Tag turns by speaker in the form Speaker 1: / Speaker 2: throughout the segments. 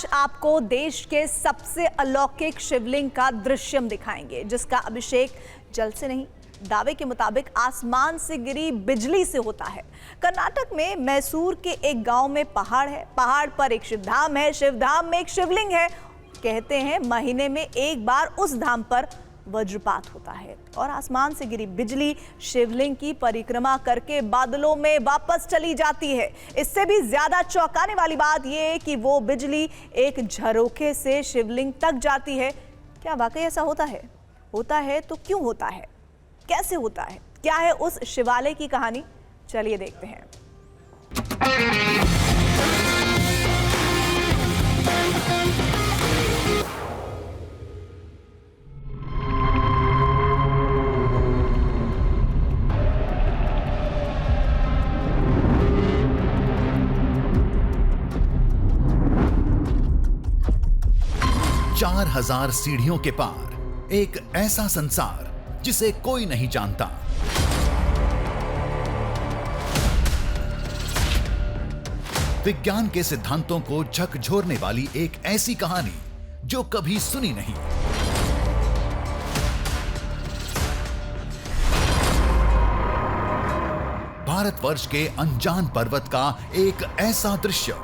Speaker 1: आज आपको देश के सबसे अलौकिक शिवलिंग का दृश्यम दिखाएंगे, जिसका अभिषेक जल से नहीं, दावे के मुताबिक आसमान से गिरी बिजली से होता है। कर्नाटक में मैसूर के एक गांव में पहाड़ है। पहाड़ पर एक शिवधाम है। शिवधाम में एक शिवलिंग है। कहते हैं महीने में एक बार उस धाम पर वज्रपात होता है और आसमान से गिरी बिजली शिवलिंग की परिक्रमा करके बादलों में वापस चली जाती है। इससे भी ज्यादा चौंकाने वाली बात यह है कि वो बिजली एक झरोखे से शिवलिंग तक जाती है। क्या वाकई ऐसा होता है? होता है तो क्यों होता है? कैसे होता है? क्या है उस शिवालय की कहानी? चलिए देखते हैं।
Speaker 2: 4000 सीढ़ियों के पार एक ऐसा संसार जिसे कोई नहीं जानता। विज्ञान के सिद्धांतों को झकझोरने वाली एक ऐसी कहानी जो कभी सुनी नहीं। भारतवर्ष के अनजान पर्वत का एक ऐसा दृश्य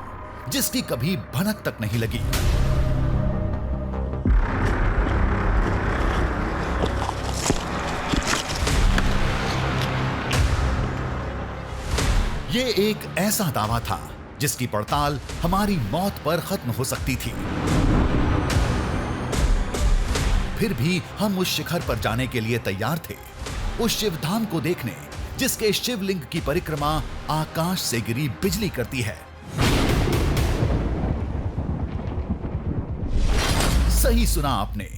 Speaker 2: जिसकी कभी भनक तक नहीं लगी। ये एक ऐसा दावा था जिसकी पड़ताल हमारी मौत पर खत्म हो सकती थी। फिर भी हम उस शिखर पर जाने के लिए तैयार थे, उस शिवधाम को देखने जिसके शिवलिंग की परिक्रमा आकाश से गिरी बिजली करती है। सही सुना आपने,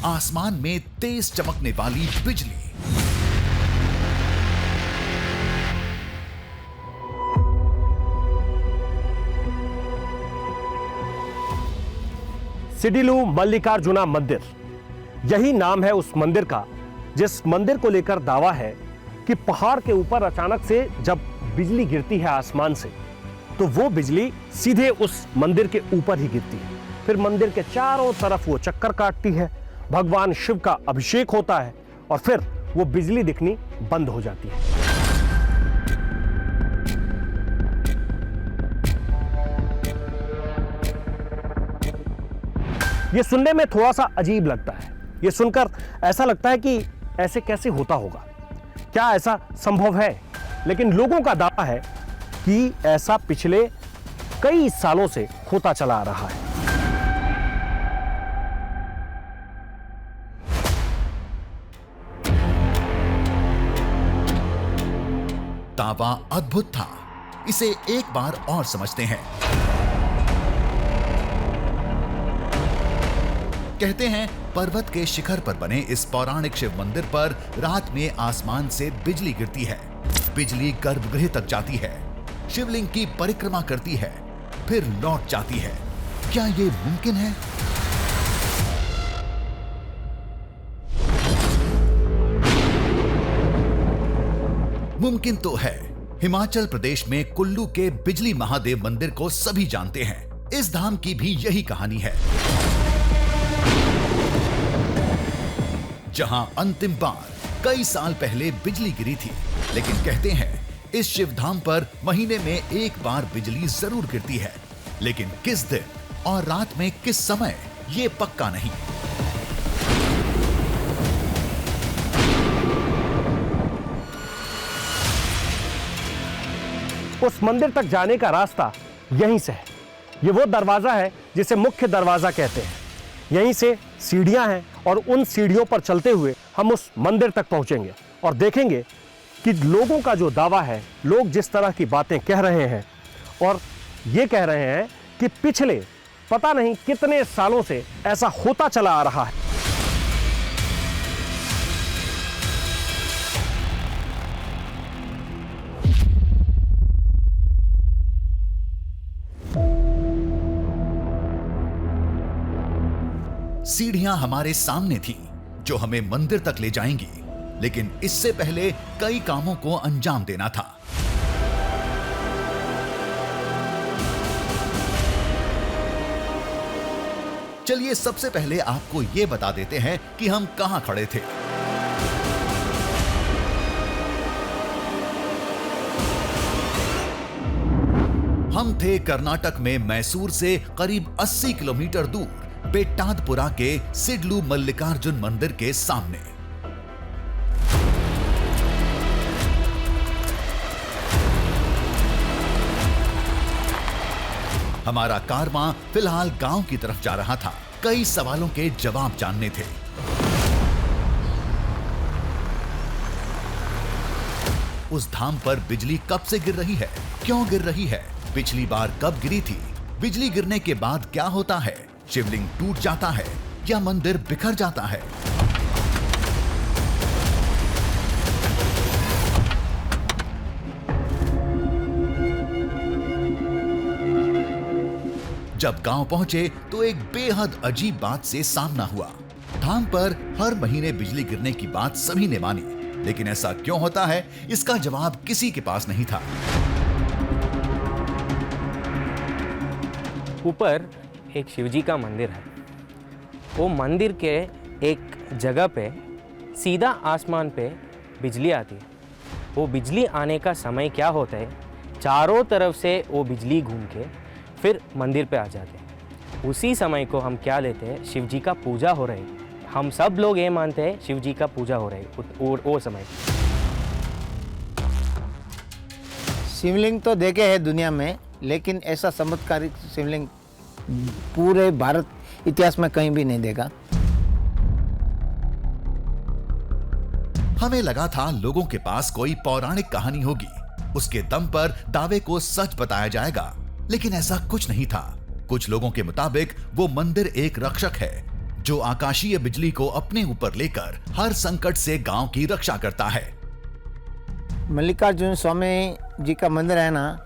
Speaker 2: आसमान में तेज चमकने वाली बिजली।
Speaker 3: सिडिलू मल्लिकार्जुना मंदिर, यही नाम है उस मंदिर का जिस मंदिर को लेकर दावा है कि पहाड़ के ऊपर अचानक से जब बिजली गिरती है आसमान से, तो वो बिजली सीधे उस मंदिर के ऊपर ही गिरती है। फिर मंदिर के चारों तरफ वो चक्कर काटती है, भगवान शिव का अभिषेक होता है और फिर वो बिजली दिखनी बंद हो जाती है। ये सुनने में थोड़ा सा अजीब लगता है। ये सुनकर ऐसा लगता है कि ऐसे कैसे होता होगा, क्या ऐसा संभव है? लेकिन लोगों का दावा है कि ऐसा पिछले कई सालों से होता चला आ रहा है।
Speaker 2: दावा अद्भुत था, इसे एक बार और समझते हैं। कहते हैं पर्वत के शिखर पर बने इस पौराणिक शिव मंदिर पर रात में आसमान से बिजली गिरती है। बिजली गर्भगृह तक जाती है, शिवलिंग की परिक्रमा करती है, फिर लौट जाती है। क्या ये मुमकिन है? मुमकिन तो है। हिमाचल प्रदेश में कुल्लू के बिजली महादेव मंदिर को सभी जानते हैं। इस धाम की भी यही कहानी है, जहां अंतिम बार कई साल पहले बिजली गिरी थी। लेकिन कहते हैं इस शिवधाम पर महीने में एक बार बिजली जरूर गिरती है, लेकिन किस दिन और रात में किस समय ये पक्का नहीं।
Speaker 3: उस मंदिर तक जाने का रास्ता यहीं से है। ये वो दरवाजा है जिसे मुख्य दरवाजा कहते हैं। यहीं से सीढ़ियां हैं और उन सीढ़ियों पर चलते हुए हम उस मंदिर तक पहुंचेंगे और देखेंगे कि लोगों का जो दावा है, लोग जिस तरह की बातें कह रहे हैं और ये कह रहे हैं कि पिछले पता नहीं कितने सालों से ऐसा होता चला आ रहा है।
Speaker 2: सीढ़ियां हमारे सामने थीं, जो हमें मंदिर तक ले जाएंगी, लेकिन इससे पहले कई कामों को अंजाम देना था। चलिए सबसे पहले आपको ये बता देते हैं कि हम कहां खड़े थे। हम थे कर्नाटक में मैसूर से करीब 80 किलोमीटर दूर बेट्टादपुरा के सिडलू मल्लिकार्जुन मंदिर के सामने। हमारा कारवां फिलहाल गांव की तरफ जा रहा था। कई सवालों के जवाब जानने थे। उस धाम पर बिजली कब से गिर रही है, क्यों गिर रही है, पिछली बार कब गिरी थी, बिजली गिरने के बाद क्या होता है, शिवलिंग टूट जाता है या मंदिर बिखर जाता है। जब गांव पहुंचे तो एक बेहद अजीब बात से सामना हुआ। धाम पर हर महीने बिजली गिरने की बात सभी ने मानी, लेकिन ऐसा क्यों होता है, इसका जवाब किसी के पास नहीं था।
Speaker 4: ऊपर एक शिवजी का मंदिर है। वो मंदिर के एक जगह पे सीधा आसमान पे बिजली आती है। वो बिजली आने का समय क्या होता है, चारों तरफ से वो बिजली घूम के फिर मंदिर पे आ जाते हैं। उसी समय को हम क्या लेते हैं, शिवजी का पूजा हो रही है। हम सब लोग ये मानते हैं शिवजी का पूजा हो रही है वो समय।
Speaker 5: शिवलिंग तो देखे हैं दुनिया में, लेकिन ऐसा चमत्कारिक शिवलिंग पूरे भारत इतिहास में कहीं भी नहीं देखा।
Speaker 2: हमें लगा था लोगों के पास कोई पौराणिक कहानी होगी, उसके दम पर दावे को सच बताया जाएगा, लेकिन ऐसा कुछ नहीं था। कुछ लोगों के मुताबिक वो मंदिर एक रक्षक है जो आकाशीय बिजली को अपने ऊपर लेकर हर संकट से गांव की रक्षा करता है।
Speaker 5: मल्लिकार्जुन स्वामी जी का मंदिर है ना,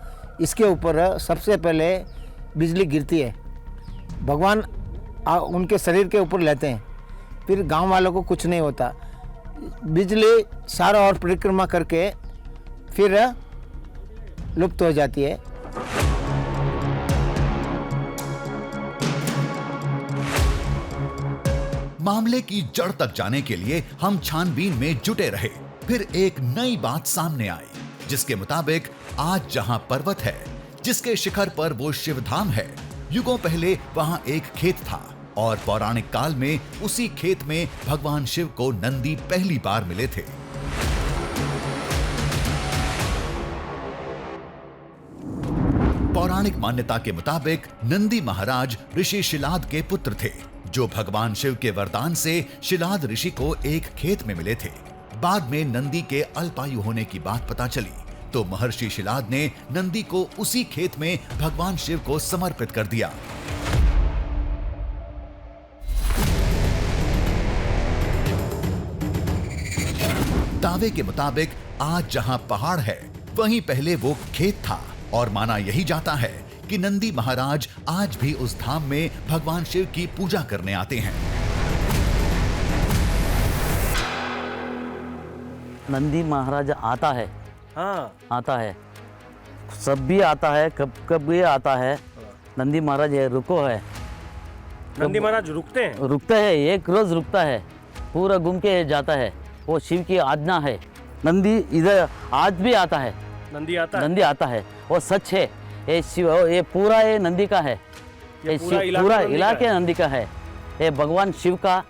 Speaker 5: इसके ऊपर सबसे पहले बिजली गिरती है। भगवान उनके शरीर के ऊपर लेते हैं, फिर गांव वालों को कुछ नहीं होता। बिजली चारों ओर परिक्रमा करके फिर लुप्त हो जाती है।
Speaker 2: मामले की जड़ तक जाने के लिए हम छानबीन में जुटे रहे। फिर एक नई बात सामने आई, जिसके मुताबिक आज जहां पर्वत है, जिसके शिखर पर वो शिवधाम है, युगों पहले वहां एक खेत था और पौराणिक काल में उसी खेत में भगवान शिव को नंदी पहली बार मिले थे। पौराणिक मान्यता के मुताबिक नंदी महाराज ऋषि शिलाद के पुत्र थे, जो भगवान शिव के वरदान से शिलाद ऋषि को एक खेत में मिले थे। बाद में नंदी के अल्पायु होने की बात पता चली तो महर्षि शिलाद ने नंदी को उसी खेत में भगवान शिव को समर्पित कर दिया। दावे के मुताबिक आज जहां पहाड़ है, वहीं पहले वो खेत था और माना यही जाता है कि नंदी महाराज आज भी उस धाम में भगवान शिव की पूजा करने आते हैं।
Speaker 6: नंदी महाराज आता है,
Speaker 3: हाँ,
Speaker 6: आता है, सब भी आता है, कब कब भी आता है। नंदी महाराज ये रुको है,
Speaker 3: नंदी महाराज रुकते हैं।
Speaker 6: रुकते हैं, एक रोज रुकता है, पूरा घूम के जाता है। वो शिव की आज्ञा है। नंदी इधर आज भी आता है,
Speaker 3: नंदी आता है।
Speaker 6: नंदी आता है, वो सच है। ये शिव, ये पूरा ये नंदी का है,
Speaker 3: ये
Speaker 6: पूरा इलाके नंदी का है। ये भगवान शिव का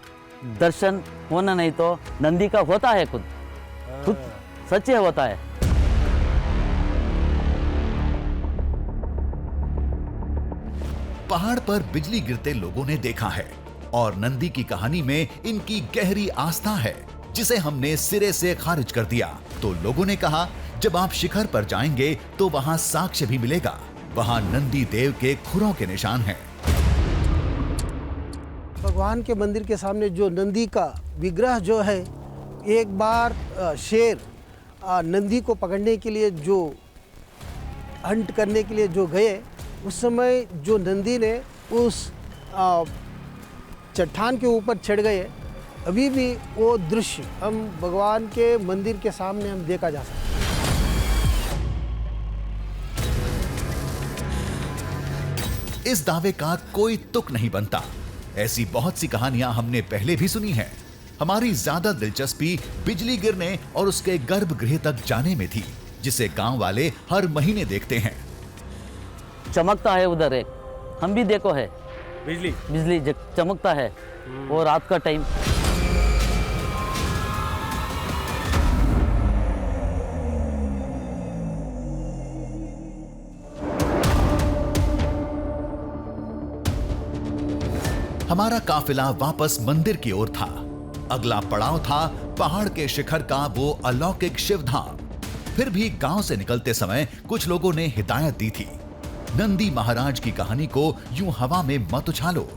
Speaker 6: दर्शन होना नहीं तो नंदी का होता है, खुद सच है, होता है।
Speaker 2: पहाड़ पर बिजली गिरते लोगों ने देखा है और नंदी की कहानी में इनकी गहरी आस्था है, जिसे हमने सिरे से खारिज कर दिया। तो लोगों ने कहा, जब आप शिखर पर जाएंगे तो वहां साक्ष्य भी मिलेगा, वहां नंदी देव के खुरों के निशान हैं।
Speaker 7: भगवान के मंदिर के सामने जो नंदी का विग्रह जो है, एक बार शेर नंदी को पकड़ने के लिए जो हंट करने के लिए जो गए, उस समय जो नंदी ने उस चट्टान के ऊपर चढ़ गए। अभी भी वो दृश्य हम भगवान के मंदिर के सामने हम देखा जा सकता है।
Speaker 2: इस दावे का कोई तुक नहीं बनता। ऐसी बहुत सी कहानियां हमने पहले भी सुनी हैं। हमारी ज्यादा दिलचस्पी बिजली गिरने और उसके गर्भगृह तक जाने में थी, जिसे गांव वाले हर महीने देखते हैं।
Speaker 6: चमकता है उधर एक, हम भी देखो है
Speaker 3: बिजली
Speaker 6: बिजली चमकता है वो रात का टाइम।
Speaker 2: हमारा काफिला वापस मंदिर की ओर था। अगला पड़ाव था पहाड़ के शिखर का वो अलौकिक शिवधाम। फिर भी गांव से निकलते समय कुछ लोगों ने हिदायत दी थी, नंदी महाराज की कहानी को यूं हवा में मत उछालो,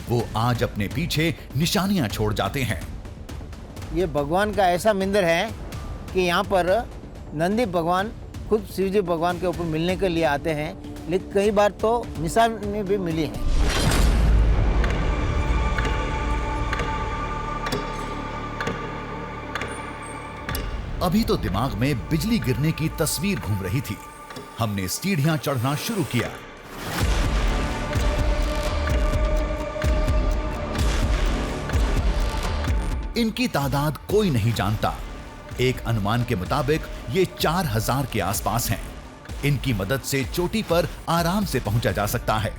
Speaker 2: वो आज अपने पीछे निशानियां छोड़ जाते हैं।
Speaker 5: ये भगवान का ऐसा मंदिर है कि यहाँ पर नंदी भगवान खुद शिवजी भगवान के ऊपर मिलने के लिए आते हैं, लेकिन कई बार तो निशानी भी मिली है।
Speaker 2: अभी तो दिमाग में बिजली गिरने की तस्वीर घूम रही थी। हमने सीढ़ियां चढ़ना शुरू किया। इनकी तादाद कोई नहीं जानता। एक अनुमान के मुताबिक ये 4000 के आसपास हैं। इनकी मदद से चोटी पर आराम से पहुंचा जा सकता है।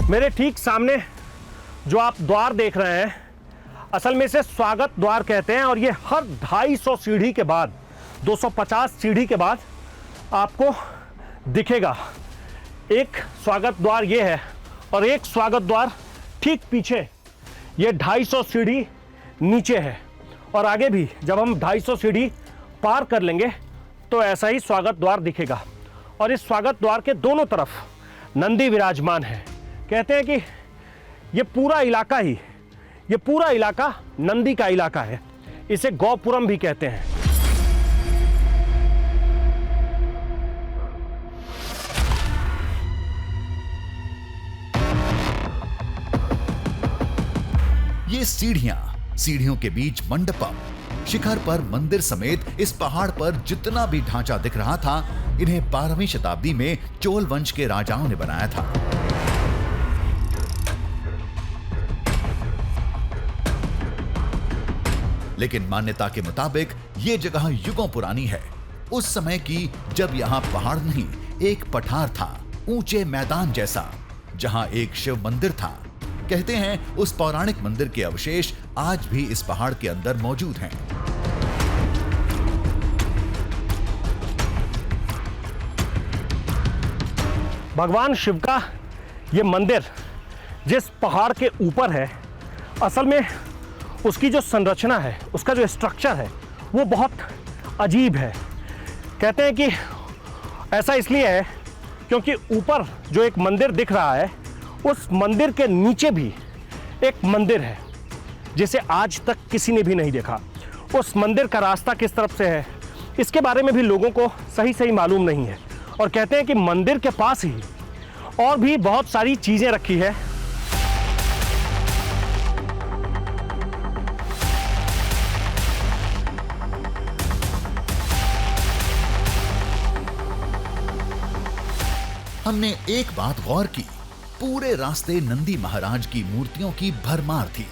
Speaker 3: मेरे ठीक सामने जो आप द्वार देख रहे हैं, असल में इसे स्वागत द्वार कहते हैं और ये हर 250 सीढ़ी के बाद, 250 सीढ़ी के बाद आपको दिखेगा। एक स्वागत द्वार ये है और एक स्वागत द्वार ठीक पीछे, ये 250 सीढ़ी नीचे है। और आगे भी जब हम 250 सीढ़ी पार कर लेंगे तो ऐसा ही स्वागत द्वार दिखेगा। और इस स्वागत द्वार के दोनों तरफ नंदी विराजमान है। कहते हैं कि ये पूरा इलाका नंदी का इलाका है। इसे गौपुरम भी कहते हैं।
Speaker 2: ये सीढ़ियों के बीच मंडपम, शिखर पर मंदिर समेत इस पहाड़ पर जितना भी ढांचा दिख रहा था, इन्हें 12वीं शताब्दी में चोल वंश के राजाओं ने बनाया था। लेकिन मान्यता के मुताबिक ये जगह युगों पुरानी है। उस समय की जब यहाँ पहाड़ नहीं, एक पठार था, ऊंचे मैदान जैसा, जहाँ एक शिव मंदिर था। कहते हैं उस पौराणिक मंदिर के अवशेष आज भी इस पहाड़ के अंदर मौजूद हैं।
Speaker 3: भगवान शिव का ये मंदिर जिस पहाड़ के ऊपर है, असल में उसकी जो संरचना है, उसका जो स्ट्रक्चर है, वो बहुत अजीब है। कहते हैं कि ऐसा इसलिए है क्योंकि ऊपर जो एक मंदिर दिख रहा है, उस मंदिर के नीचे भी एक मंदिर है जिसे आज तक किसी ने भी नहीं देखा। उस मंदिर का रास्ता किस तरफ से है, इसके बारे में भी लोगों को सही मालूम नहीं है। और कहते हैं कि मंदिर के पास ही और भी बहुत सारी चीजें रखी है।
Speaker 2: हमने एक बात गौर की, पूरे रास्ते नंदी महाराज की मूर्तियों की भरमार थी।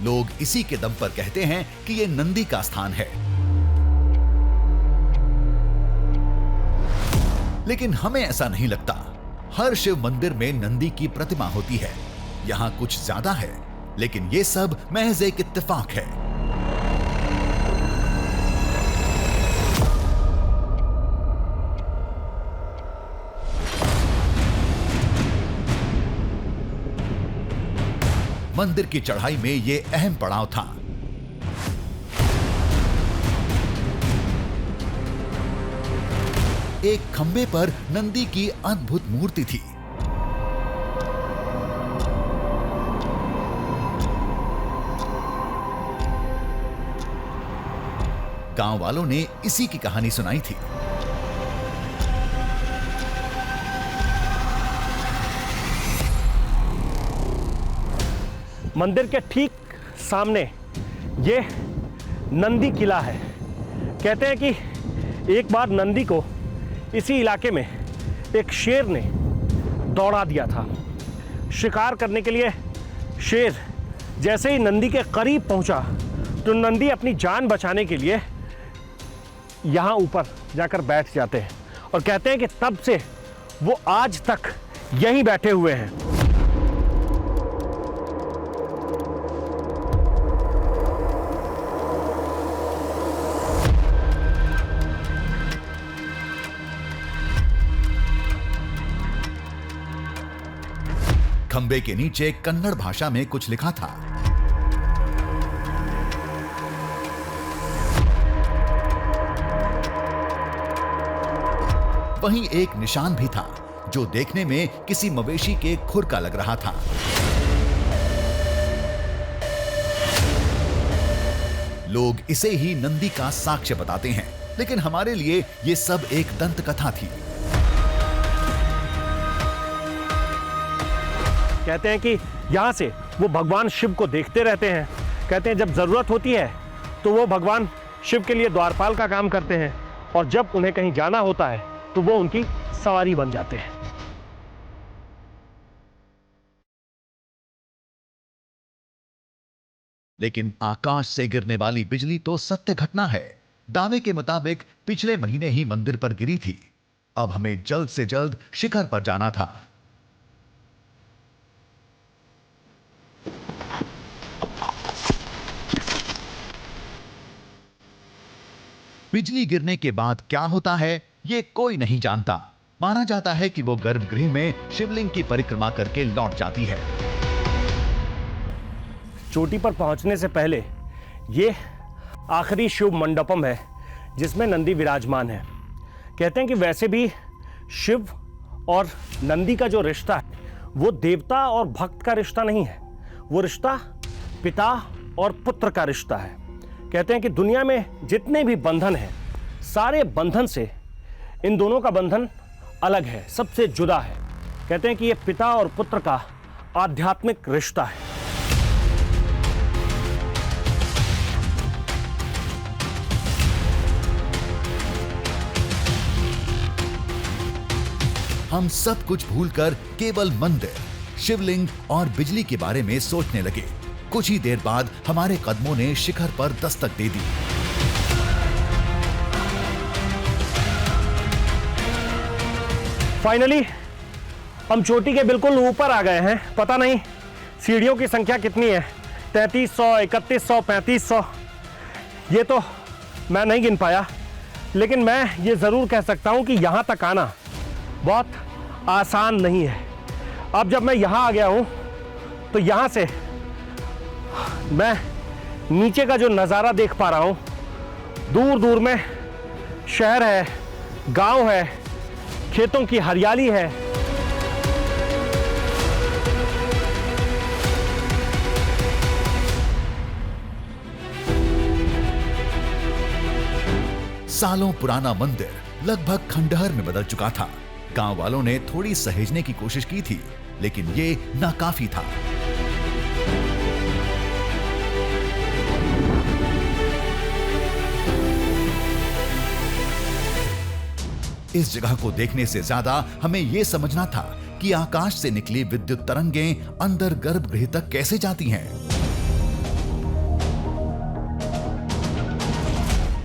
Speaker 2: लोग इसी के दम पर कहते हैं कि यह नंदी का स्थान है। लेकिन हमें ऐसा नहीं लगता। हर शिव मंदिर में नंदी की प्रतिमा होती है। यहां कुछ ज्यादा है, लेकिन यह सब महज एक इत्तेफाक है। मंदिर की चढ़ाई में यह अहम पड़ाव था। एक खंबे पर नंदी की अद्भुत मूर्ति थी। गांव वालों ने इसी की कहानी सुनाई थी।
Speaker 3: मंदिर के ठीक सामने ये नंदी किला है। कहते हैं कि एक बार नंदी को इसी इलाके में एक शेर ने दौड़ा दिया था। शिकार करने के लिए शेर जैसे ही नंदी के करीब पहुंचा तो नंदी अपनी जान बचाने के लिए यहाँ ऊपर जाकर बैठ जाते हैं और कहते हैं कि तब से वो आज तक यहीं बैठे हुए हैं।
Speaker 2: खंबे के नीचे कन्नड़ भाषा में कुछ लिखा था। वहीं एक निशान भी था जो देखने में किसी मवेशी के खुर का लग रहा था। लोग इसे ही नंदी का साक्ष्य बताते हैं, लेकिन हमारे लिए यह सब एक दंत कथा थी।
Speaker 3: कहते हैं कि यहाँ से वो भगवान शिव को देखते रहते हैं। कहते हैं जब जरूरत होती है तो वो भगवान शिव के लिए द्वारपाल का काम करते हैं और जब उन्हें कहीं जाना होता है तो वो उनकी सवारी बन जाते हैं।
Speaker 2: लेकिन आकाश से गिरने वाली बिजली तो सत्य घटना है। दावे के मुताबिक पिछले महीने ही मंदिर पर गिरी थी। अब हमें जल्द से जल्द शिखर पर जाना था। बिजली गिरने के बाद क्या होता है ये कोई नहीं जानता। माना जाता है कि वो गर्भगृह में शिवलिंग की परिक्रमा करके लौट जाती है।
Speaker 3: चोटी पर पहुंचने से पहले ये आखिरी शिव मंडपम है जिसमें नंदी विराजमान है। कहते हैं कि वैसे भी शिव और नंदी का जो रिश्ता है वो देवता और भक्त का रिश्ता नहीं है, वो रिश्ता पिता और पुत्र का रिश्ता है। कहते हैं कि दुनिया में जितने भी बंधन हैं सारे बंधन से इन दोनों का बंधन अलग है, सबसे जुदा है। कहते हैं कि ये पिता और पुत्र का आध्यात्मिक रिश्ता है।
Speaker 2: हम सब कुछ भूलकर केवल मंदिर, शिवलिंग और बिजली के बारे में सोचने लगे। कुछ ही देर बाद हमारे कदमों ने शिखर पर दस्तक दे दी।
Speaker 3: फाइनली हम चोटी के बिल्कुल ऊपर आ गए हैं। पता नहीं सीढ़ियों की संख्या कितनी है, 3300, 3100, 3500, ये तो मैं नहीं गिन पाया। लेकिन मैं ये ज़रूर कह सकता हूँ कि यहाँ तक आना बहुत आसान नहीं है। अब जब मैं यहाँ आ गया हूँ तो यहाँ से मैं नीचे का जो नज़ारा देख पा रहा हूँ, दूर दूर में शहर है, गांव है, खेतों की हरियाली है।
Speaker 2: सालों पुराना मंदिर लगभग खंडहर में बदल चुका था। गांव वालों ने थोड़ी सहेजने की कोशिश की थी, लेकिन ये नाकाफी था। इस जगह को देखने से ज्यादा हमें यह समझना था कि आकाश से निकली विद्युत तरंगें अंदर गर्भगृह तक कैसे जाती हैं।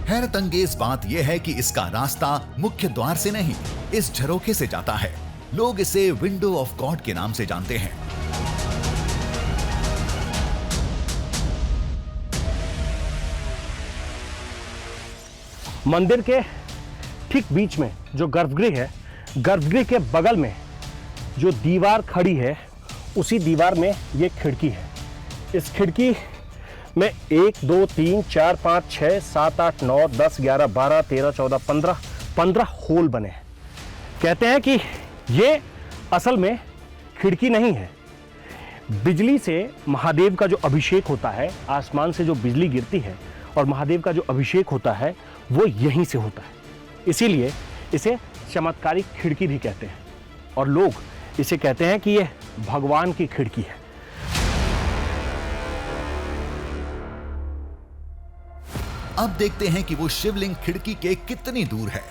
Speaker 2: हैरतअंगेज बात यह है कि इसका रास्ता मुख्य द्वार से नहीं, इस झरोखे से जाता है। लोग इसे विंडो ऑफ गॉड के नाम से जानते हैं।
Speaker 3: मंदिर के ठीक बीच में जो गर्भगृह है, गर्भगृह के बगल में जो दीवार खड़ी है, उसी दीवार में ये खिड़की है। इस खिड़की में 1 2 3 4 5 6 7 8 9 10 11 12 13 14 15 होल बने हैं। कहते हैं कि ये असल में खिड़की नहीं है। बिजली से महादेव का जो अभिषेक होता है, आसमान से जो बिजली गिरती है और महादेव का जो अभिषेक होता है वो यहीं से होता है। इसीलिए इसे चमत्कारिक खिड़की भी कहते हैं और लोग इसे कहते हैं कि ये भगवान की खिड़की है।
Speaker 2: अब देखते हैं कि वो शिवलिंग खिड़की के कितनी दूर है।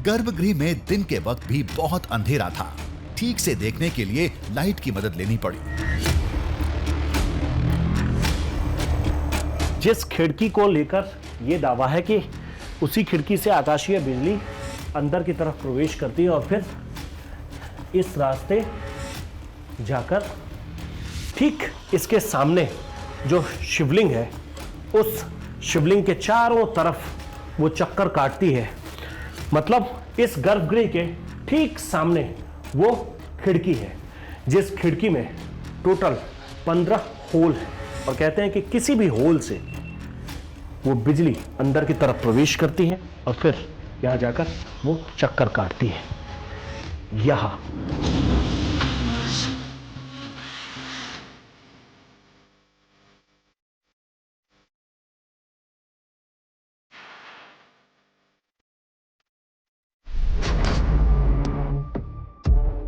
Speaker 2: गर्भगृह में दिन के वक्त भी बहुत अंधेरा था। ठीक से देखने के लिए लाइट की मदद लेनी पड़ी।
Speaker 3: जिस खिड़की को लेकर यह दावा है कि उसी खिड़की से आकाशीय बिजली अंदर की तरफ प्रवेश करती है और फिर इस रास्ते जाकर ठीक इसके सामने जो शिवलिंग है उस शिवलिंग के चारों तरफ वो चक्कर काटती है। मतलब इस गर्भगृह के ठीक सामने वो खिड़की है, जिस खिड़की में टोटल 15 होल है और कहते हैं कि किसी भी होल से वो बिजली अंदर की तरफ प्रवेश करती है और फिर यहां जाकर वो चक्कर काटती है। यहां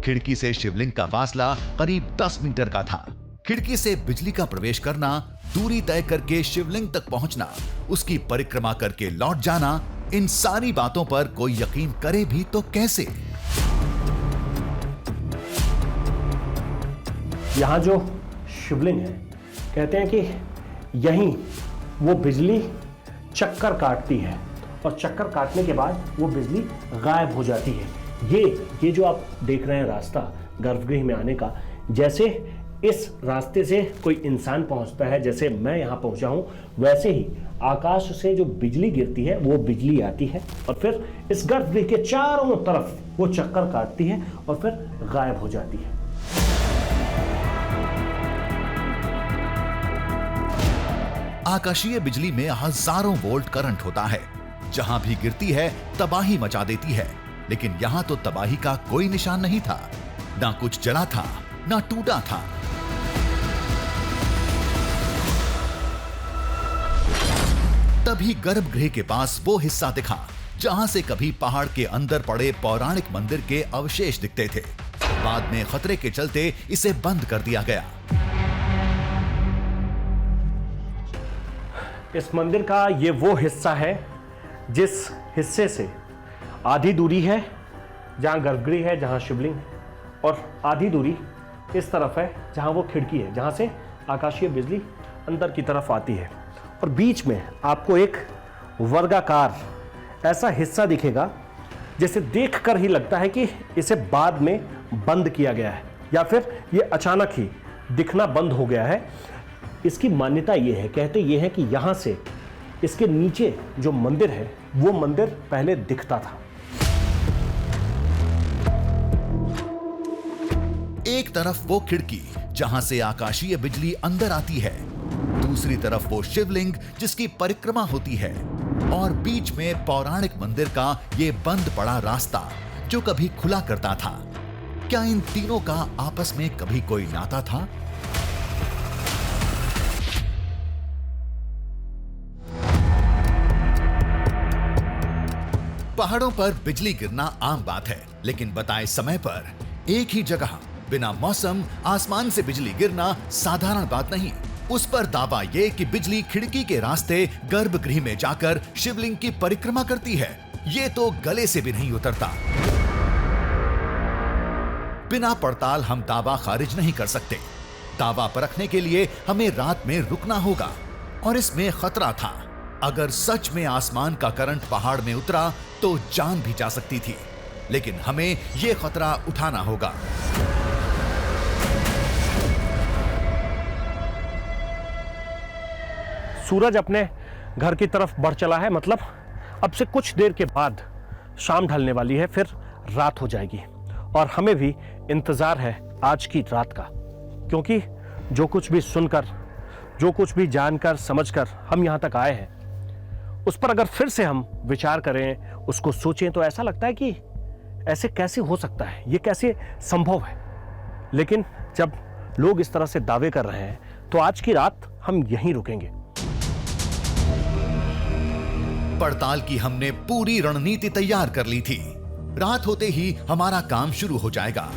Speaker 2: खिड़की से शिवलिंग का फासला करीब 10 मीटर का था। खिड़की से बिजली का प्रवेश करना, दूरी तय करके शिवलिंग तक पहुंचना, उसकी परिक्रमा करके लौट जाना, इन सारी बातों पर कोई यकीन करे भी तो कैसे?
Speaker 3: यहां जो शिवलिंग है कहते हैं कि यहीं वो बिजली चक्कर काटती है और चक्कर काटने के बाद वो बिजली गायब हो जाती है। ये जो आप देख रहे हैं रास्ता गर्भगृह में आने का, जैसे इस रास्ते से कोई इंसान पहुंचता है, जैसे मैं यहां पहुंचा हूं, वैसे ही आकाश से जो बिजली गिरती है वो बिजली आती है और फिर इस गर्भगृह के चारों तरफ वो चक्कर काटती है और फिर गायब हो जाती है।
Speaker 2: आकाशीय बिजली में हजारों वोल्ट करंट होता है। जहां भी गिरती है तबाही मचा देती है, लेकिन यहां तो तबाही का कोई निशान नहीं था। ना कुछ जला था, ना टूटा था। तभी गर्भगृह के पास वो हिस्सा दिखा जहां से कभी पहाड़ के अंदर पड़े पौराणिक मंदिर के अवशेष दिखते थे। बाद में खतरे के चलते इसे बंद कर दिया गया।
Speaker 3: इस मंदिर का ये वो हिस्सा है जिस हिस्से से आधी दूरी है जहां गर्भगृह है, जहां शिवलिंग है, और आधी दूरी इस तरफ है जहां वो खिड़की है, जहां से आकाशीय बिजली अंदर की तरफ आती है। और बीच में आपको एक वर्गाकार ऐसा हिस्सा दिखेगा जैसे देखकर ही लगता है कि इसे बाद में बंद किया गया है या फिर ये अचानक ही दिखना बंद हो गया है। इसकी मान्यता ये है, कहते ये है कि यहां से इसके नीचे जो मंदिर है वो मंदिर पहले दिखता था।
Speaker 2: एक तरफ वो खिड़की जहां से आकाशीय बिजली अंदर आती है, दूसरी तरफ वो शिवलिंग जिसकी परिक्रमा होती है, और बीच में पौराणिक मंदिर का ये बंद पड़ा रास्ता जो कभी खुला करता था। क्या इन तीनों का आपस में कभी कोई नाता था? पहाड़ों पर बिजली गिरना आम बात है, लेकिन बताए समय पर एक ही जगह बिना मौसम आसमान से बिजली गिरना साधारण बात नहीं। उस पर दावा ये कि बिजली खिड़की के रास्ते गर्भगृह में जाकर शिवलिंग की परिक्रमा करती है, ये तो गले से भी नहीं उतरता। बिना पड़ताल हम दावा खारिज नहीं कर सकते। दावा परखने के लिए हमें रात में रुकना होगा, और इसमें खतरा था। अगर सच में आसमान का करंट पहाड़ में उतरा तो जान भी जा सकती थी, लेकिन हमें यह खतरा उठाना होगा।
Speaker 3: सूरज अपने घर की तरफ बढ़ चला है, मतलब अब से कुछ देर के बाद शाम ढलने वाली है, फिर रात हो जाएगी और हमें भी इंतजार है आज की रात का, क्योंकि जो कुछ भी सुनकर, जो कुछ भी जानकर समझकर हम यहाँ तक आए हैं, उस पर अगर फिर से हम विचार करें, उसको सोचें, तो ऐसा लगता है कि ऐसे कैसे हो सकता है, ये कैसे संभव है। लेकिन जब लोग इस तरह से दावे कर रहे हैं तो आज की रात हम यहीं रुकेंगे।
Speaker 2: पड़ताल की हमने पूरी रणनीति तैयार कर ली थी। रात होते ही हमारा काम शुरू हो जाएगा।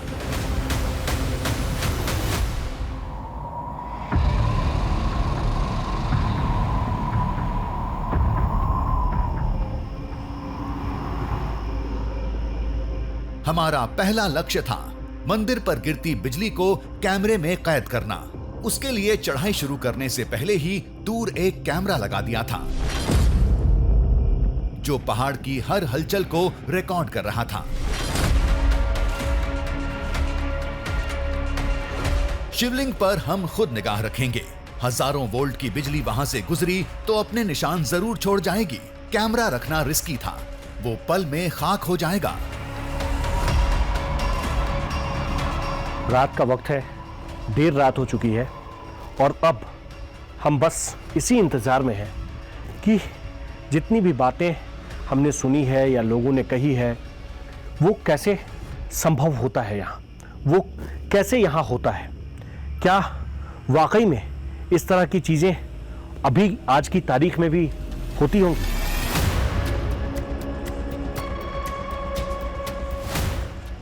Speaker 2: हमारा पहला लक्ष्य था मंदिर पर गिरती बिजली को कैमरे में कैद करना। उसके लिए चढ़ाई शुरू करने से पहले ही दूर एक कैमरा लगा दिया था जो पहाड़ की हर हलचल को रिकॉर्ड कर रहा था। शिवलिंग पर हम खुद निगाह रखेंगे। हजारों वोल्ट की बिजली वहां से गुजरी तो अपने निशान जरूर छोड़ जाएगी। कैमरा रखना रिस्की था, वो पल में खाक हो जाएगा।
Speaker 3: रात का वक्त है, देर रात हो चुकी है और अब हम बस इसी इंतजार में हैं कि जितनी भी बातें हमने सुनी है या लोगों ने कही है वो कैसे संभव होता है, यहाँ वो कैसे यहाँ होता है। क्या वाकई में इस तरह की चीजें अभी आज की तारीख में भी होती होंगी?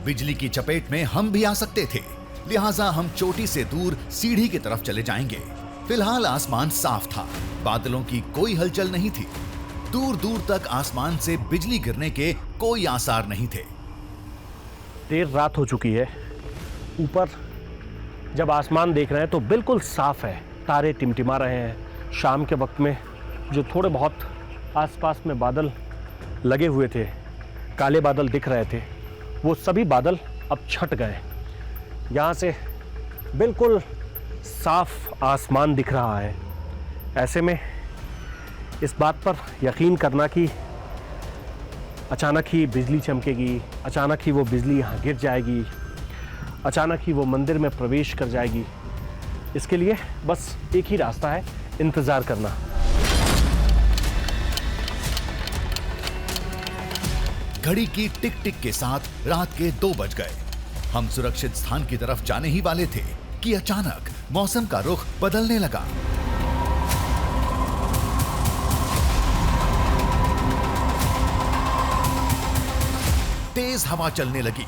Speaker 2: बिजली की चपेट में हम भी आ सकते थे, लिहाजा हम चोटी से दूर सीढ़ी की तरफ चले जाएंगे। फिलहाल आसमान साफ था, बादलों की कोई हलचल नहीं थी। दूर दूर तक आसमान से बिजली गिरने के कोई आसार नहीं थे।
Speaker 3: देर रात हो चुकी है। ऊपर जब आसमान देख रहे हैं तो बिल्कुल साफ है, तारे टिमटिमा रहे हैं। शाम के वक्त में जो थोड़े बहुत आसपास में बादल लगे हुए थे, काले बादल दिख रहे थे, वो सभी बादल अब छट गए। यहाँ से बिल्कुल साफ आसमान दिख रहा है। ऐसे में इस बात पर यकीन करना कि अचानक ही बिजली चमकेगी, अचानक ही वो बिजली यहाँ गिर जाएगी, अचानक ही वो मंदिर में प्रवेश कर जाएगी, इसके लिए बस एक ही रास्ता है, इंतज़ार करना।
Speaker 2: घड़ी की टिक टिक के साथ रात के 2 बज गए। हम सुरक्षित स्थान की तरफ जाने ही वाले थे कि अचानक मौसम का रुख बदलने लगा। तेज हवा चलने लगी,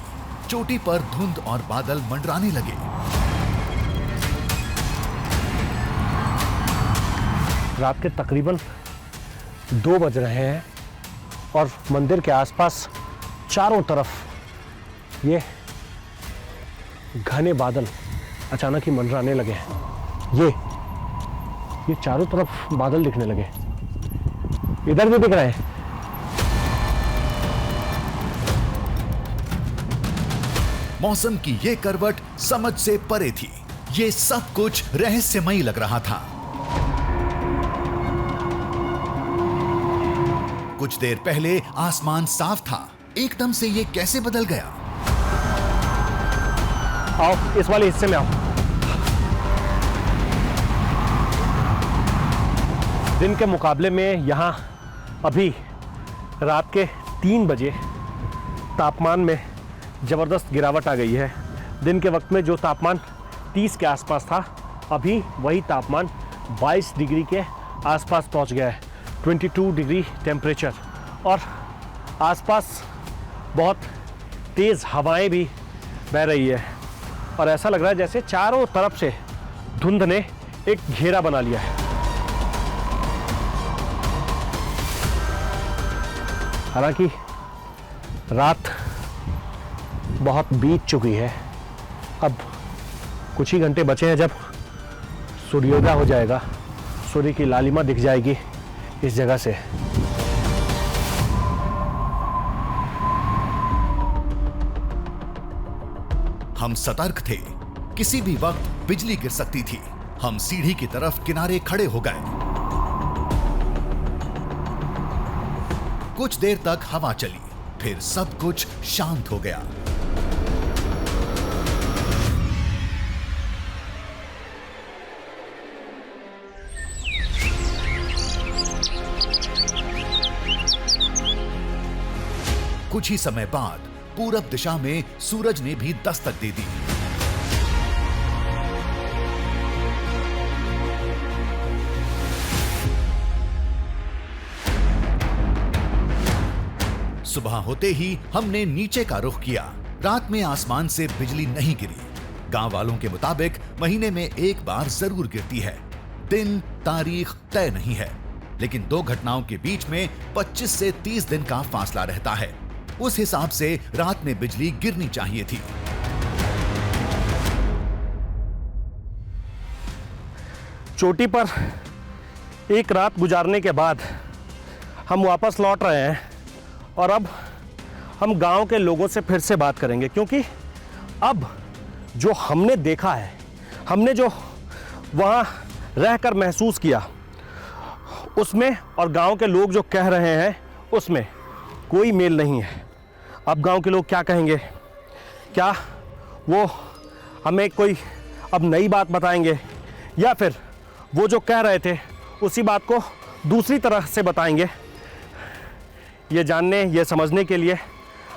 Speaker 2: चोटी पर धुंध और बादल मंडराने लगे।
Speaker 3: रात के तकरीबन 2 बज रहे हैं और मंदिर के आसपास चारों तरफ ये घने बादल अचानक ही मंडराने लगे हैं। ये चारों तरफ बादल दिखने लगे, इधर भी दिख रहे हैं।
Speaker 2: मौसम की ये करवट समझ से परे थी। ये सब कुछ रहस्यमयी लग रहा था। कुछ देर पहले आसमान साफ था, एकदम से ये कैसे बदल गया?
Speaker 3: आओ इस वाले हिस्से में आओ। दिन के मुकाबले में यहाँ अभी रात के 3 बजे तापमान में ज़बरदस्त गिरावट आ गई है। दिन के वक्त में जो तापमान 30 के आसपास था, अभी वही तापमान 22 डिग्री के आसपास पहुँच गया है। 22 डिग्री टेम्परेचर और आसपास बहुत तेज़ हवाएं भी बह रही है और ऐसा लग रहा है जैसे चारों तरफ से धुंध ने एक घेरा बना लिया है। हालांकि रात बहुत बीत चुकी है, अब कुछ ही घंटे बचे हैं जब सूर्योदय हो जाएगा, सूर्य की लालिमा दिख जाएगी इस जगह से।
Speaker 2: हम सतर्क थे, किसी भी वक्त बिजली गिर सकती थी। हम सीढ़ी की तरफ किनारे खड़े हो गए। कुछ देर तक हवा चली, फिर सब कुछ शांत हो गया। कुछ ही समय बाद पूरब दिशा में सूरज ने भी दस्तक दे दी। सुबह होते ही हमने नीचे का रुख किया। रात में आसमान से बिजली नहीं गिरी। गांव वालों के मुताबिक महीने में एक बार जरूर गिरती है। दिन तारीख तय नहीं है, लेकिन 2 घटनाओं के बीच में 25 से 30 दिन का फासला रहता है। उस हिसाब से रात में बिजली गिरनी चाहिए थी।
Speaker 3: चोटी पर एक रात गुजारने के बाद हम वापस लौट रहे हैं और अब हम गांव के लोगों से फिर से बात करेंगे, क्योंकि अब जो हमने देखा है, हमने जो वहाँ रहकर महसूस किया, उसमें और गांव के लोग जो कह रहे हैं उसमें कोई मेल नहीं है। अब गांव के लोग क्या कहेंगे, क्या वो हमें कोई अब नई बात बताएंगे या फिर वो जो कह रहे थे उसी बात को दूसरी तरह से बताएंगे? ये जानने, ये समझने के लिए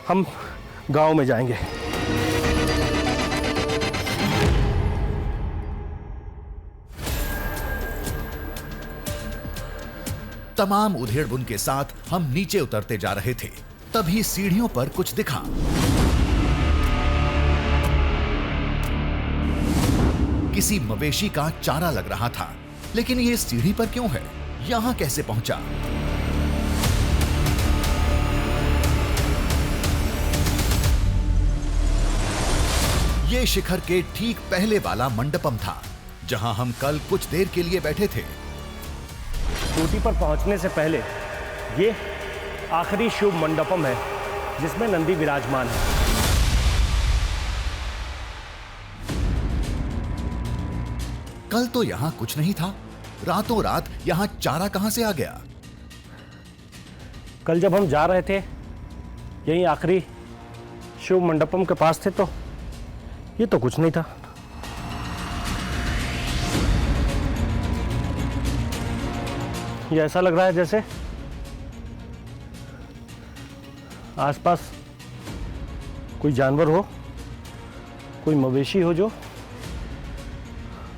Speaker 3: हम गांव में जाएंगे।
Speaker 2: तमाम उधेड़-बुन के साथ हम नीचे उतरते जा रहे थे, तभी सीढ़ियों पर कुछ दिखा। किसी मवेशी का चारा लग रहा था, लेकिन ये सीढ़ी पर क्यों है? यहां कैसे पहुंचा? ये शिखर के ठीक पहले वाला मंडपम था, जहां हम कल कुछ देर के लिए बैठे थे।
Speaker 3: चोटी पर पहुंचने से पहले ये आखिरी शुभ मंडपम है जिसमें नंदी विराजमान है।
Speaker 2: कल तो यहां कुछ नहीं था, रातों रात यहां चारा कहां से आ गया?
Speaker 3: कल जब हम जा रहे थे यहीं आखिरी शिव मंडपम के पास थे तो ये तो कुछ नहीं था। ये ऐसा लग रहा है जैसे आसपास कोई जानवर हो, कोई मवेशी हो जो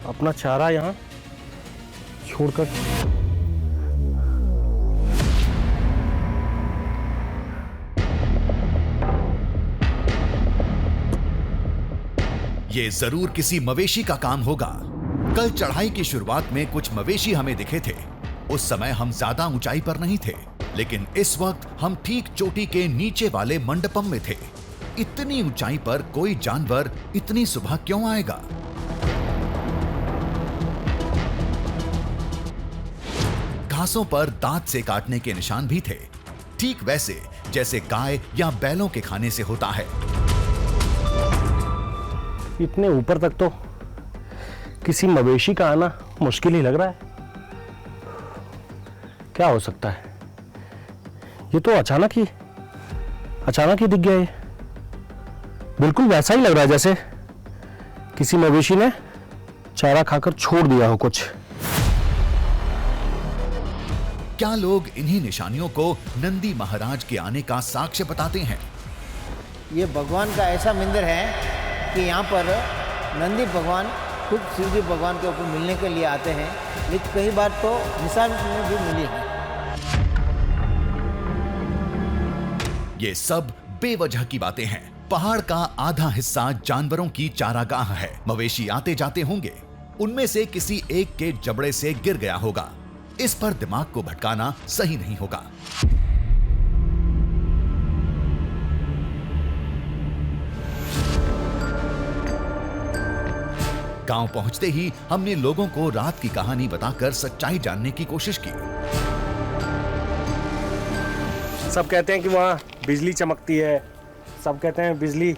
Speaker 3: अपना चारा यहां छोड़कर।
Speaker 2: ये जरूर किसी मवेशी का काम होगा। कल चढ़ाई की शुरुआत में कुछ मवेशी हमें दिखे थे। उस समय हम ज्यादा ऊंचाई पर नहीं थे, लेकिन इस वक्त हम ठीक चोटी के नीचे वाले मंडपम में थे। इतनी ऊंचाई पर कोई जानवर इतनी सुबह क्यों आएगा? घासों पर दांत से काटने के निशान भी थे, ठीक वैसे जैसे गाय या बैलों के खाने से होता है।
Speaker 3: इतने ऊपर तक तो किसी मवेशी का आना मुश्किल ही लग रहा है। क्या हो सकता है? ये तो अचानक ही दिख गया। ये बिल्कुल वैसा ही लग रहा है जैसे किसी मवेशी ने चारा खाकर छोड़ दिया हो कुछ।
Speaker 2: क्या लोग इन्हीं निशानियों को नंदी महाराज के आने का साक्ष्य बताते हैं?
Speaker 5: ये भगवान का ऐसा मंदिर है कि यहाँ पर नंदी भगवान खुद शिवजी भगवान के ऊपर मिलने के लिए आते हैं, लेकिन कई बार तो निशान में भी मिली है।
Speaker 2: ये सब बेवजह की बातें हैं। पहाड़ का आधा हिस्सा जानवरों की चारागाह है। मवेशी आते जाते होंगे, उनमें से किसी एक के जबड़े से गिर गया होगा। इस पर दिमाग को भटकाना सही नहीं होगा। गांव पहुंचते ही हमने लोगों को रात की कहानी बताकर सच्चाई जानने की कोशिश की।
Speaker 3: सब कहते हैं कि वहाँ बिजली चमकती है, सब कहते हैं बिजली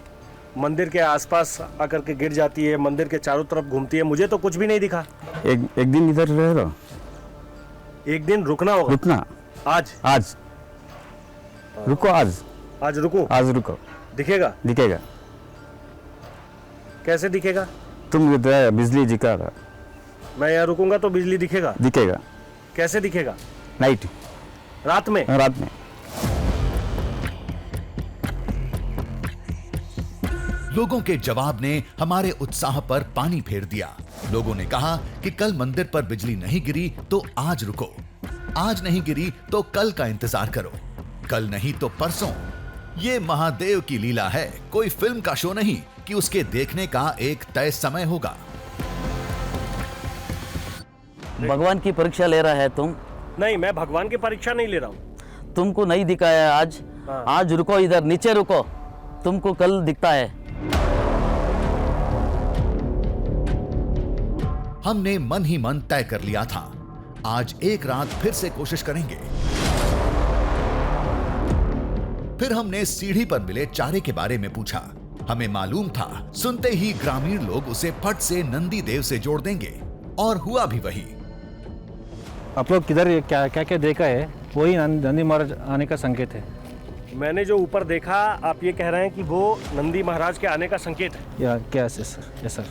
Speaker 3: मंदिर के आसपास आकर के गिर जाती है, मंदिर के चारों तरफ घूमती है। मुझे तो कुछ भी नहीं दिखा।
Speaker 8: एक दिन इधर रह लो।
Speaker 3: एक दिन रुकना होगा।
Speaker 8: रुकना आज रुको। आज रुको।
Speaker 3: दिखेगा?
Speaker 8: दिखेगा।
Speaker 3: कैसे दिखेगा?
Speaker 8: तुम इधर बिजली दिखा।
Speaker 3: मैं यहाँ रुकूंगा तो बिजली दिखेगा?
Speaker 8: दिखेगा।
Speaker 3: कैसे दिखेगा?
Speaker 8: नाइट,
Speaker 3: रात में।
Speaker 2: लोगों के जवाब ने हमारे उत्साह पर पानी फेर दिया। लोगों ने कहा कि कल मंदिर पर बिजली नहीं गिरी तो आज रुको, आज नहीं गिरी तो कल का इंतजार करो, कल नहीं तो परसों। ये महादेव की लीला है, कोई फिल्म का शो नहीं कि उसके देखने का एक तय समय होगा।
Speaker 6: भगवान की परीक्षा ले रहा है तुम।
Speaker 3: नहीं, मैं भगवान की परीक्षा नहीं ले रहा हूँ।
Speaker 6: तुमको नहीं दिखाया आज, आज रुको, इधर नीचे रुको, तुमको कल दिखता है।
Speaker 2: हमने मन ही मन तय कर लिया था, आज एक रात फिर से कोशिश करेंगे। फिर हमने सीढ़ी पर मिले चारे के बारे में पूछा। हमें मालूम था, सुनते ही ग्रामीण लोग उसे फट से नंदी देव से जोड़ देंगे, और हुआ भी वही।
Speaker 8: आप लोग किधर क्या क्या क्या देखा है? वही नंदी महाराज आने का संकेत है।
Speaker 3: मैंने जो ऊपर देखा, आप ये कह रहे हैं कि वो नंदी महाराज के आने का संकेत है?
Speaker 8: या क्या सर? Yes sir.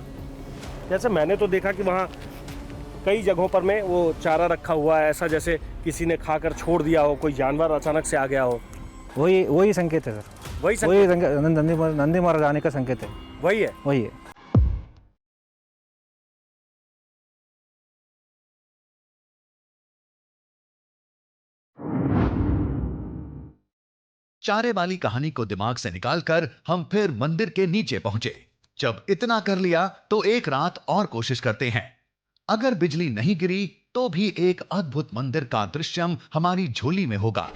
Speaker 3: जैसे मैंने तो देखा कि वहाँ कई जगहों पर में वो चारा रखा हुआ है, ऐसा जैसे किसी ने खाकर छोड़ दिया हो, कोई जानवर अचानक से आ गया हो।
Speaker 8: वही संकेत है सर।
Speaker 3: वही संकेत?
Speaker 8: नंदी महाराज आने का संकेत है।
Speaker 3: वही है?
Speaker 8: वही है।
Speaker 2: चारे वाली कहानी को दिमाग से निकालकर हम फिर मंदिर के नीचे पहुंचे। जब इतना कर लिया तो एक रात और कोशिश करते हैं। अगर बिजली नहीं गिरी तो भी एक अद्भुत मंदिर का दृश्यम हमारी झोली में होगा।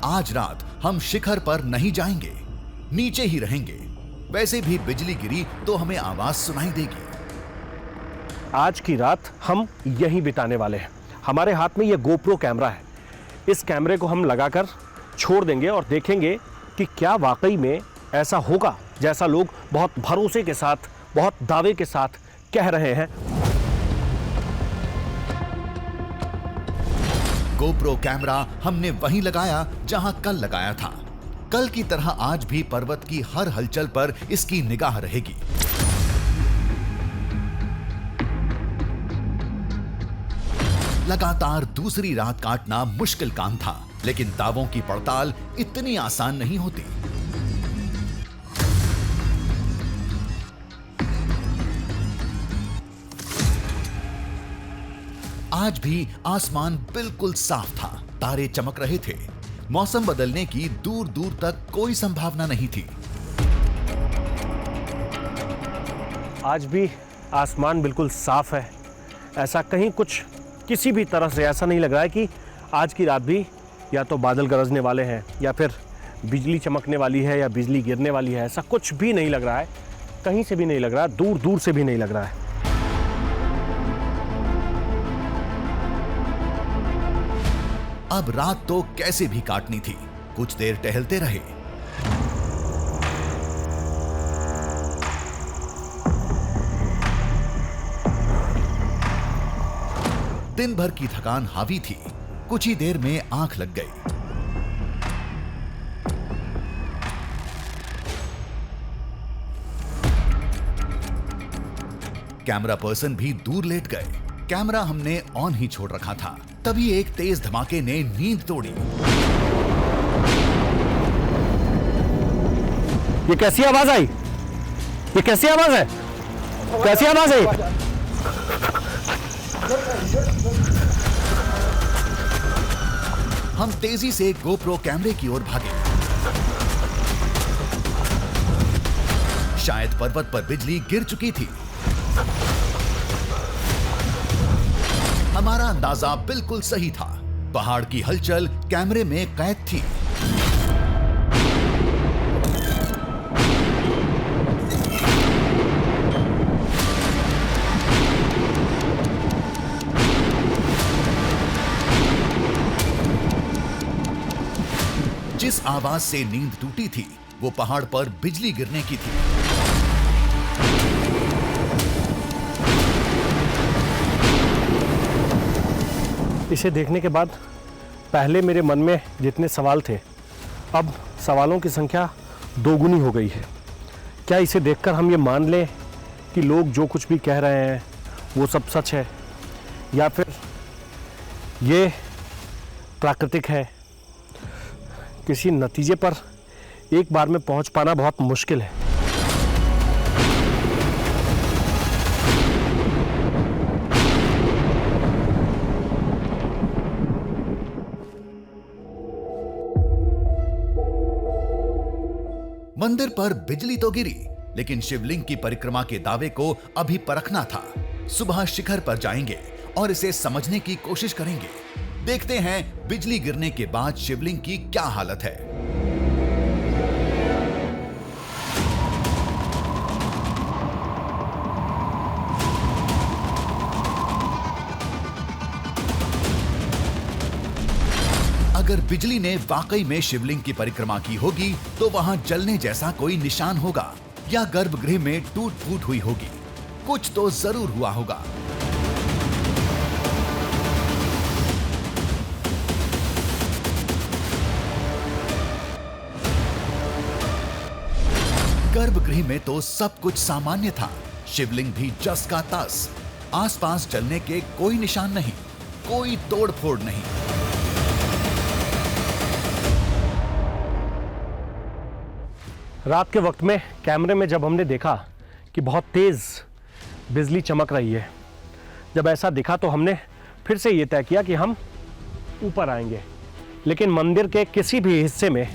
Speaker 2: आज रात हम शिखर पर नहीं जाएंगे, नीचे ही रहेंगे। वैसे भी बिजली गिरी तो हमें आवाज सुनाई देगी।
Speaker 3: आज की रात हम यहीं बिताने वाले हैं। हमारे हाथ में ये गोप्रो कैमरा है। इस कैमरे को हम लगाकर छोड़ देंगे और देखेंगे कि क्या वाकई में ऐसा होगा जैसा लोग बहुत भरोसे के साथ, बहुत दावे के साथ कह रहे हैं।
Speaker 2: गोप्रो कैमरा हमने वहीं लगाया जहां कल लगाया था। कल की तरह आज भी पर्वत की हर हलचल पर इसकी निगाह रहेगी। लगातार दूसरी रात काटना मुश्किल काम था, लेकिन दावों की पड़ताल इतनी आसान नहीं होती। आज भी आसमान बिल्कुल साफ था, तारे चमक रहे थे। मौसम बदलने की दूर दूर तक कोई संभावना नहीं थी।
Speaker 3: आज भी आसमान बिल्कुल साफ है। ऐसा कहीं कुछ किसी भी तरह से ऐसा नहीं लग रहा है कि आज की रात भी या तो बादल गरजने वाले हैं या फिर बिजली चमकने वाली है या बिजली गिरने वाली है। ऐसा कुछ भी नहीं लग रहा है, कहीं से भी नहीं लग रहा, दूर दूर से भी नहीं लग रहा है।
Speaker 2: अब रात तो कैसे भी काटनी थी। कुछ देर टहलते रहे। दिन भर की थकान हावी थी। कुछ ही देर में आंख लग गई। कैमरा पर्सन भी दूर लेट गए। कैमरा हमने ऑन ही छोड़ रखा था। तभी एक तेज धमाके ने नींद तोड़ी।
Speaker 3: ये कैसी आवाज आई? ये कैसी आवाज है? कैसी आवाज है?
Speaker 2: हम तेजी से गोप्रो कैमरे की ओर भागे। शायद पर्वत पर बिजली गिर चुकी थी। हमारा अंदाजा बिल्कुल सही था। पहाड़ की हलचल कैमरे में कैद थी। जिस आवाज से नींद टूटी थी वो पहाड़ पर बिजली गिरने की थी।
Speaker 3: इसे देखने के बाद पहले मेरे मन में जितने सवाल थे, अब सवालों की संख्या दोगुनी हो गई है। क्या इसे देखकर हम ये मान लें कि लोग जो कुछ भी कह रहे हैं वो सब सच है, या फिर ये प्राकृतिक है? किसी नतीजे पर एक बार में पहुंच पाना बहुत मुश्किल है।
Speaker 2: मंदिर पर बिजली तो गिरी, लेकिन शिवलिंग की परिक्रमा के दावे को अभी परखना था। सुबह शिखर पर जाएंगे और इसे समझने की कोशिश करेंगे। देखते हैं बिजली गिरने के बाद शिवलिंग की क्या हालत है। अगर बिजली ने वाकई में शिवलिंग की परिक्रमा की होगी तो वहां जलने जैसा कोई निशान होगा या गर्भगृह में टूट फूट हुई होगी। कुछ तो जरूर हुआ होगा। गर्भगृह में तो सब कुछ सामान्य था। शिवलिंग भी जस का तस। आसपास जलने के कोई निशान नहीं, कोई तोड़फोड़ नहीं।
Speaker 3: रात के वक्त में कैमरे में जब हमने देखा कि बहुत तेज बिजली चमक रही है, जब ऐसा दिखा तो हमने फिर से ये तय किया कि हम ऊपर आएंगे। लेकिन मंदिर के किसी भी हिस्से में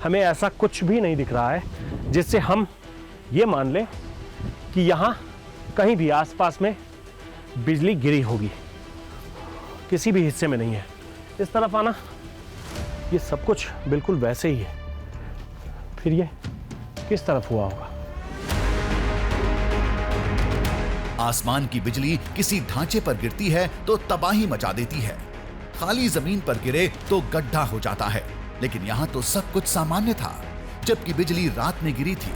Speaker 3: हमें ऐसा कुछ भी नहीं दिख रहा है जिससे हम ये मान लें कि यहाँ कहीं भी आसपास में बिजली गिरी होगी। किसी भी हिस्से में नहीं है। इस तरफ आना, ये सब कुछ बिल्कुल वैसे ही है। फिर ये किस तरफ हुआ होगा?
Speaker 2: आसमान की बिजली किसी ढांचे पर गिरती है तो तबाही मचा देती है। खाली जमीन पर गिरे तो गड्ढा हो जाता है। लेकिन यहां तो सब कुछ सामान्य था, जबकि बिजली रात में गिरी थी।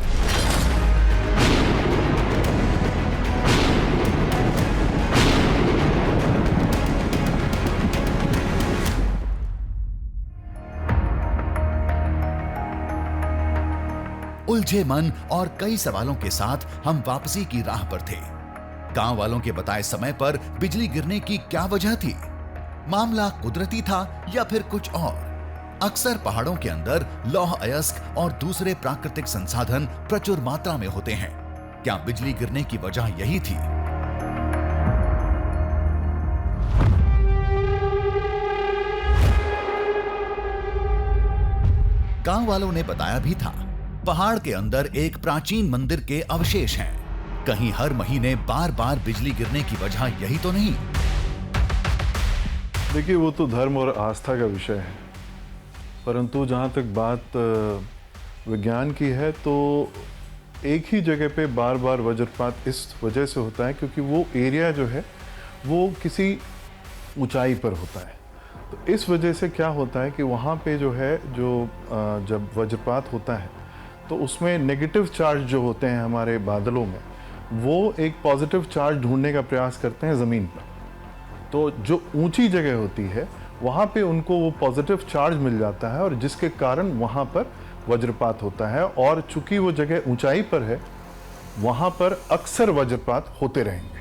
Speaker 2: उलझे मन और कई सवालों के साथ हम वापसी की राह पर थे। गांव वालों के बताए समय पर बिजली गिरने की क्या वजह थी? मामला कुदरती था या फिर कुछ और? अक्सर पहाड़ों के अंदर लौह अयस्क और दूसरे प्राकृतिक संसाधन प्रचुर मात्रा में होते हैं। क्या बिजली गिरने की वजह यही थी? गांव वालों ने बताया भी था, पहाड़ के अंदर एक प्राचीन मंदिर के अवशेष हैं। कहीं हर महीने बार बार बिजली गिरने की वजह यही तो नहीं?
Speaker 9: देखिए, वो तो धर्म और आस्था का विषय है, परंतु जहाँ तक बात विज्ञान की है तो एक ही जगह पे बार बार वज्रपात इस वजह से होता है क्योंकि वो एरिया जो है वो किसी ऊंचाई पर होता है। तो इस वजह से क्या होता है कि वहाँ पे जो है जब वज्रपात होता है तो उसमें नेगेटिव चार्ज जो होते हैं हमारे बादलों में, वो एक पॉजिटिव चार्ज ढूंढने का प्रयास करते हैं ज़मीन पर। तो जो ऊंची जगह होती है वहाँ पे उनको वो पॉजिटिव चार्ज मिल जाता है और जिसके कारण वहाँ पर वज्रपात होता है। और चूंकि वो जगह ऊंचाई पर है, वहाँ पर अक्सर वज्रपात होते रहेंगे।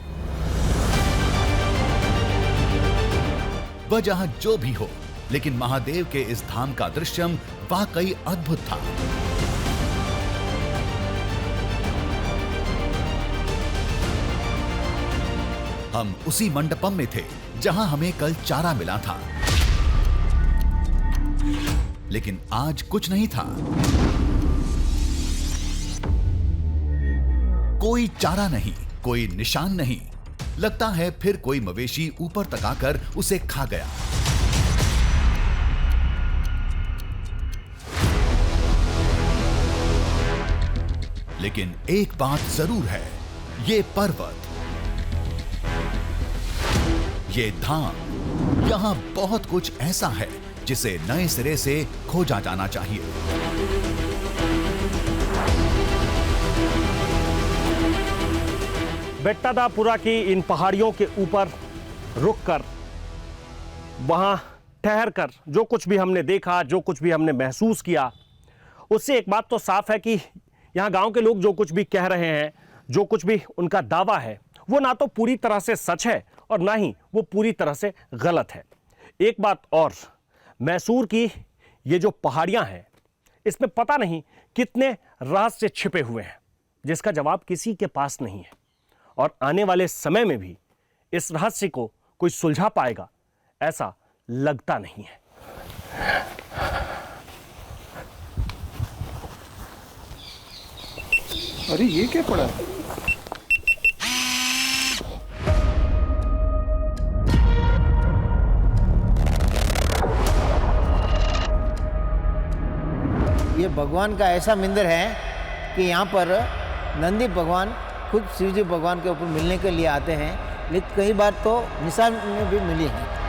Speaker 2: वजह जो भी हो, लेकिन महादेव के इस धाम का दृश्यम वाकई अद्भुत था। हम उसी मंडपम में थे जहां हमें कल चारा मिला था, लेकिन आज कुछ नहीं था। कोई चारा नहीं, कोई निशान नहीं। लगता है फिर कोई मवेशी ऊपर तक आकर उसे खा गया। लेकिन एक बात जरूर है, ये पर्वत, ये धाम, यहां बहुत कुछ ऐसा है जिसे नए सिरे से खोजा जाना चाहिए।
Speaker 3: बेट्टादापुरा की इन पहाड़ियों के ऊपर रुककर, वहां ठहरकर जो कुछ भी हमने देखा, जो कुछ भी हमने महसूस किया, उससे एक बात तो साफ है कि यहाँ गांव के लोग जो कुछ भी कह रहे हैं, जो कुछ भी उनका दावा है, वो ना तो पूरी तरह से सच है और ना ही वो पूरी तरह से गलत है। एक बात और, मैसूर की ये जो पहाड़ियाँ हैं, इसमें पता नहीं कितने रहस्य छिपे हुए हैं जिसका जवाब किसी के पास नहीं है। और आने वाले समय में भी इस रहस्य को कोई सुलझा पाएगा ऐसा लगता नहीं है।
Speaker 9: अरे ये क्या पड़ा?
Speaker 5: ये भगवान का ऐसा मंदिर है कि यहाँ पर नंदी भगवान खुद शिव जी भगवान के ऊपर मिलने के लिए आते हैं, लेकिन कई बार तो मिसाल में भी मिली है।